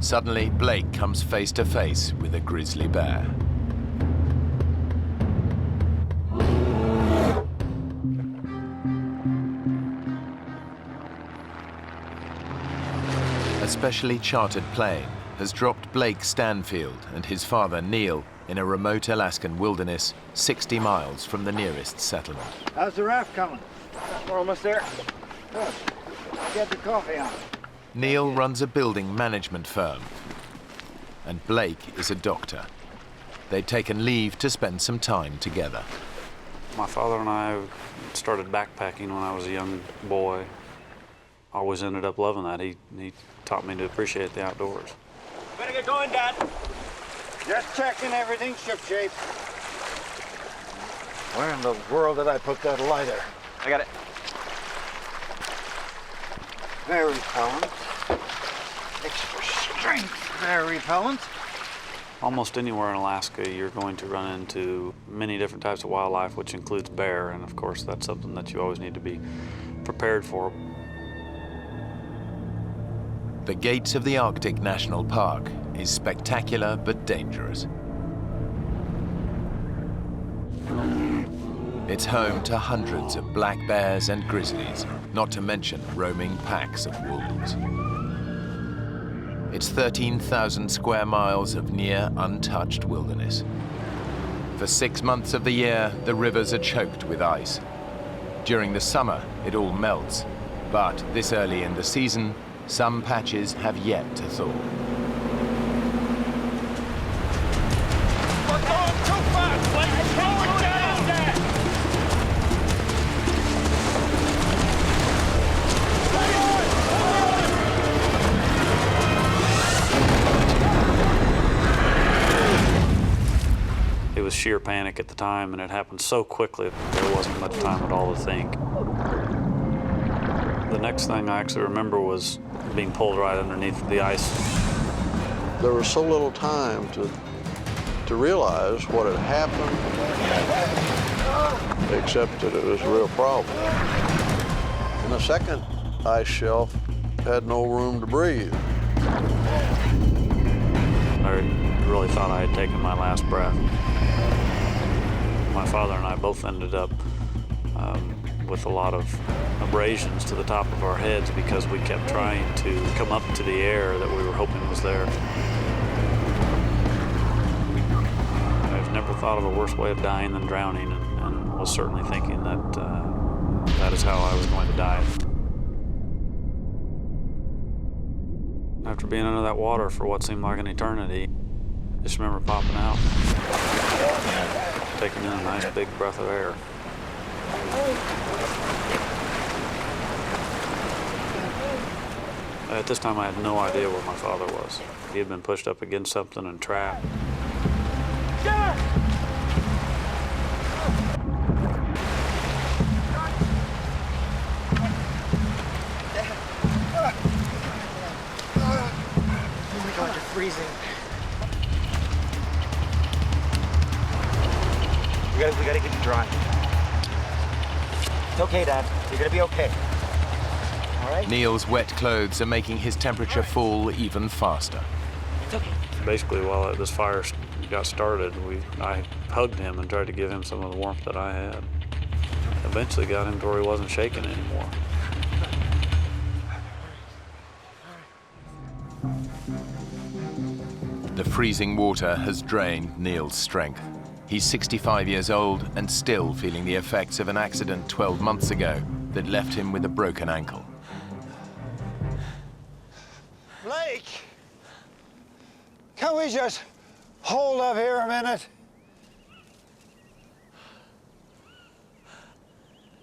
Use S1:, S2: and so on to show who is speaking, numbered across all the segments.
S1: Suddenly, Blake comes face to face with a grizzly bear. A specially chartered plane has dropped Blake Stanfield and his father Neil in a remote Alaskan wilderness 60 miles from the nearest settlement.
S2: How's the raft coming?
S3: We're almost there.
S2: Good. Get the coffee on.
S1: Neil runs a building management firm, and Blake is a doctor. They'd taken leave to spend some time together.
S4: My father and I started backpacking when I was a young boy. Always ended up loving that. He taught me to appreciate the outdoors.
S3: Better get going, Dad.
S2: Just checking everything's shipshape. Where in the world did I put that lighter?
S3: I got it.
S2: Very repellent. Extra strength, very repellent.
S4: Almost anywhere in Alaska, you're going to run into many different types of wildlife, which includes bear, and of course that's something that you always need to be prepared for.
S1: The gates of the Arctic National Park is spectacular but dangerous. It's home to hundreds of black bears and grizzlies, not to mention roaming packs of wolves. It's 13,000 square miles of near untouched wilderness. For 6 months of the year, the rivers are choked with ice. During the summer, it all melts, but this early in the season, some patches have yet to thaw.
S3: We're going too fast, Blake. It's going down, Dad.
S4: It was sheer panic at the time, and it happened so quickly that there wasn't much time at all to think. The next thing I actually remember was being pulled right underneath the ice.
S5: There was so little time to realize what had happened, except that it was a real problem. And the second ice shelf had no room to breathe.
S4: I really thought I had taken my last breath. My father and I both ended up with a lot of abrasions to the top of our heads because we kept trying to come up to the air that we were hoping was there. I've never thought of a worse way of dying than drowning, and was certainly thinking that that is how I was going to die. After being under that water for what seemed like an eternity, I just remember popping out, taking in a nice big breath of air. At this time, I had no idea where my father was. He had been pushed up against something and trapped.
S2: Oh my God, you're freezing.
S3: We gotta get you dry. It's okay, Dad. You're gonna be okay. All right?
S1: Neil's wet clothes are making his temperature fall even faster.
S3: It's okay.
S4: Basically, while this fire got started, I hugged him and tried to give him some of the warmth that I had. Eventually got him to where he wasn't shaking anymore.
S1: The freezing water has drained Neil's strength. He's 65 years old and still feeling the effects of an accident 12 months ago that left him with a broken ankle.
S2: Blake, can we just hold up here a minute?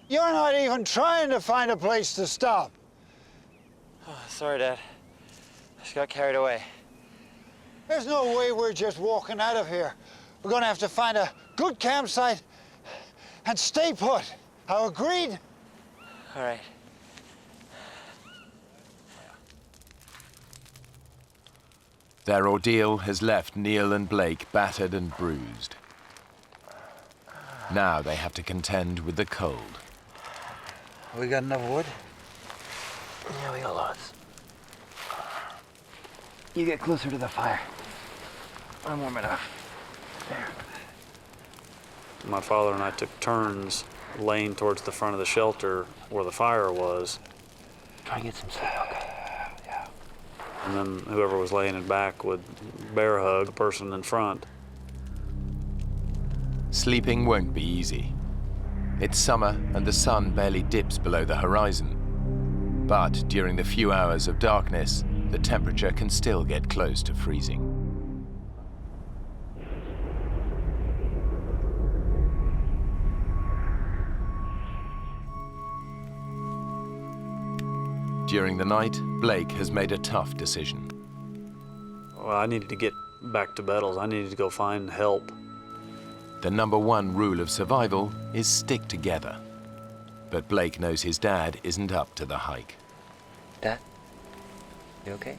S2: You're not even trying to find a place to stop.
S3: Oh, sorry, Dad. I just got carried away.
S2: There's no way we're just walking out of here. We're gonna have to find a good campsite and stay put. How agreed?
S3: All right.
S1: Their ordeal has left Neil and Blake battered and bruised. Now they have to contend with the cold.
S2: We got enough wood?
S3: Yeah, we got lots. You get closer to the fire. I'm warm enough. There.
S4: My father and I took turns laying towards the front of the shelter where the fire was.
S3: Try to get some sleep, okay? Yeah.
S4: And then whoever was laying in back would bear hug the person in front.
S1: Sleeping won't be easy. It's summer and the sun barely dips below the horizon. But during the few hours of darkness, the temperature can still get close to freezing. During the night, Blake has made a tough decision.
S4: Well, I needed to get back to Bettles. I needed to go find help.
S1: The #1 rule of survival is stick together. But Blake knows his dad isn't up to the hike.
S3: Dad? You okay?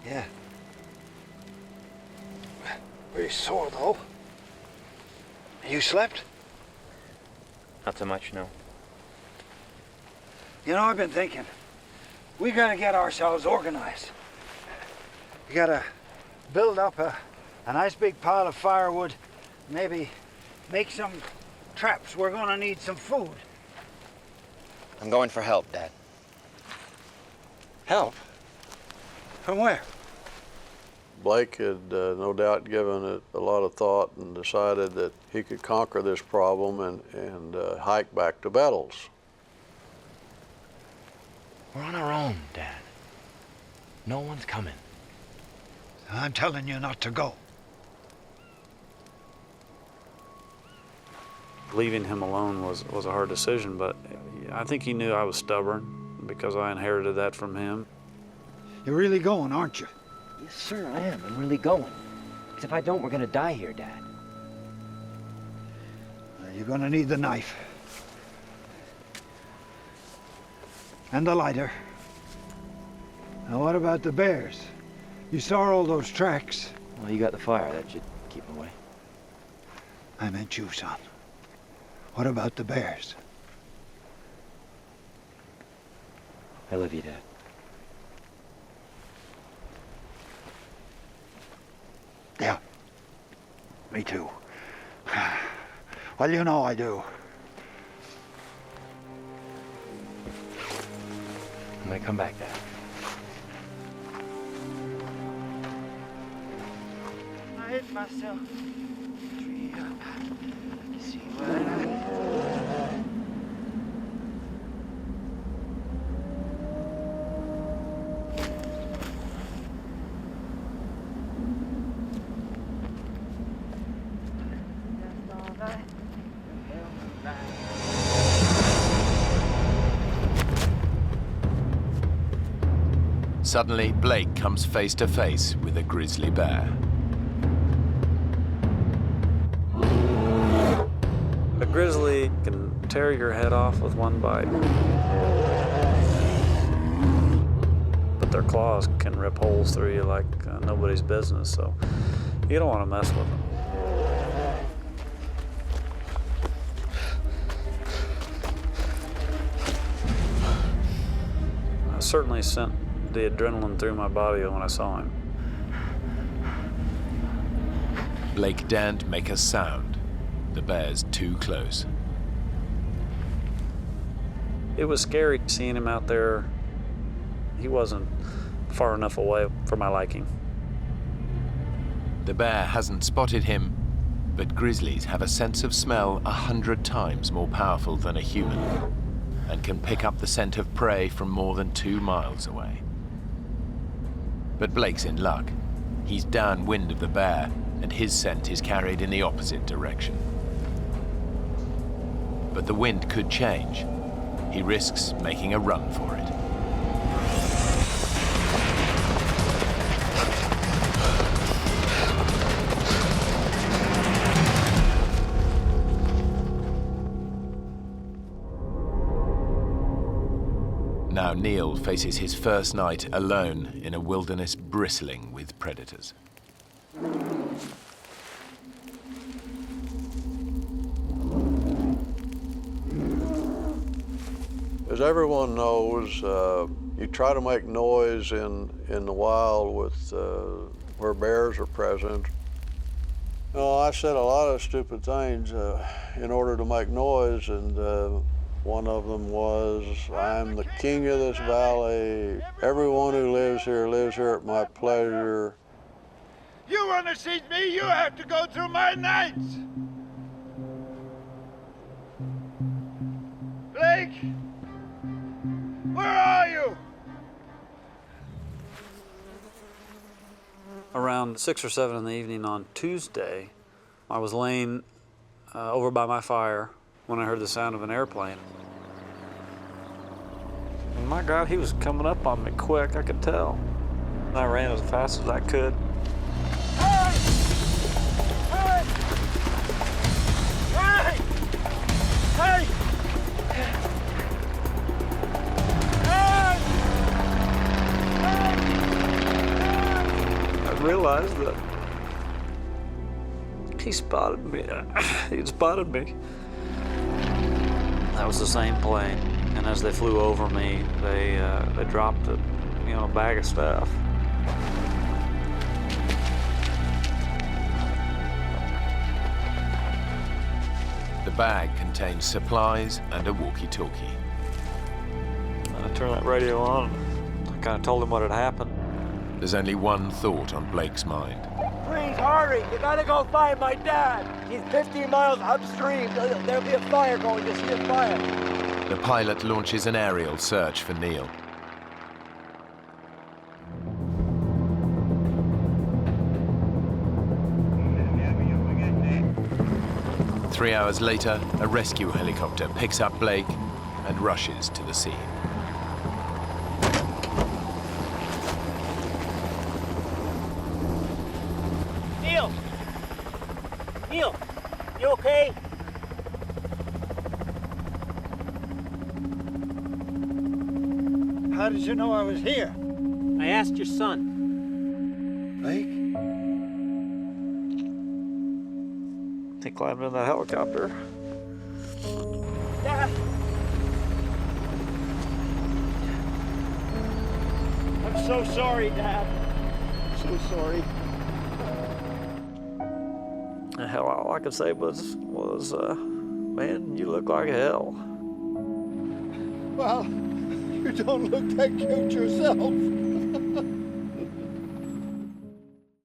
S2: Yeah. Pretty sore, though. You slept?
S3: Not so much, no.
S2: You know, I've been thinking, we gotta get ourselves organized. We gotta build up a nice big pile of firewood, maybe make some traps. We're gonna need some food.
S3: I'm going for help, Dad.
S2: Help? From where?
S5: Blake had no doubt given it a lot of thought and decided that he could conquer this problem and hike back to Bettles.
S3: We're on our own, Dad. No one's coming.
S2: I'm telling you not to go.
S4: Leaving him alone was a hard decision, but I think he knew I was stubborn because I inherited that from him.
S2: You're really going, aren't you?
S6: Yes, sir, I am. I'm really going. Because if I don't, we're gonna die here, Dad.
S2: You're gonna need the knife. And the lighter. Now what about the bears? You saw all those tracks.
S6: Well, you got the fire. That should keep them away.
S2: I meant you, son. What about the bears?
S6: I love you, Dad.
S2: Yeah. Me too. Well, you know I do.
S6: I'm gonna come back, Dad.
S2: I hit myself. Tree up. See what
S1: Suddenly, Blake comes face to face with a grizzly bear.
S4: A grizzly can tear your head off with one bite. But their claws can rip holes through you like nobody's business, so you don't want to mess with them. I certainly sent the adrenaline through my body when I saw him.
S1: Blake daren't make a sound. The bear's too close.
S4: It was scary seeing him out there. He wasn't far enough away for my liking.
S1: The bear hasn't spotted him, but grizzlies have a sense of smell 100 times more powerful than a human and can pick up the scent of prey from more than 2 miles away. But Blake's in luck. He's downwind of the bear, and his scent is carried in the opposite direction. But the wind could change. He risks making a run for it. Now Neil faces his first night alone in a wilderness bristling with predators.
S5: As everyone knows, You try to make noise in the wild with where bears are present. No, I said a lot of stupid things in order to make noise, and one of them was, I'm the king of this valley. Everyone who lives here at my pleasure.
S2: You want to see me, you have to go through my nights. Blake, where are you?
S4: Around 6 or 7 in the evening on Tuesday, I was laying over by my fire when I heard the sound of an airplane. And my God, he was coming up on me quick, I could tell. And I ran as fast as I could.
S2: Hey! Hey! Hey! Hey!
S4: I realized that he spotted me. He'd spotted me. That was the same plane, and as they flew over me, they dropped a bag of stuff.
S1: The bag contained supplies and a walkie-talkie.
S4: I turned that radio on. I kind of told him what had happened.
S1: There's only one thought on Blake's mind.
S6: Please hurry! You gotta go find my dad! He's 50 miles upstream. There'll be a fire going. Just see a fire.
S1: The pilot launches an aerial search for Neil. Three hours later, a rescue helicopter picks up Blake and rushes to the scene.
S6: Neil! Neil! You okay?
S2: How did you know I was here?
S6: I asked your son.
S2: Blake?
S4: He climbed in that helicopter.
S6: Dad! I'm so sorry, Dad. So sorry.
S4: And hell, all I could say was, man, you look like hell.
S2: Well, you don't look that cute yourself.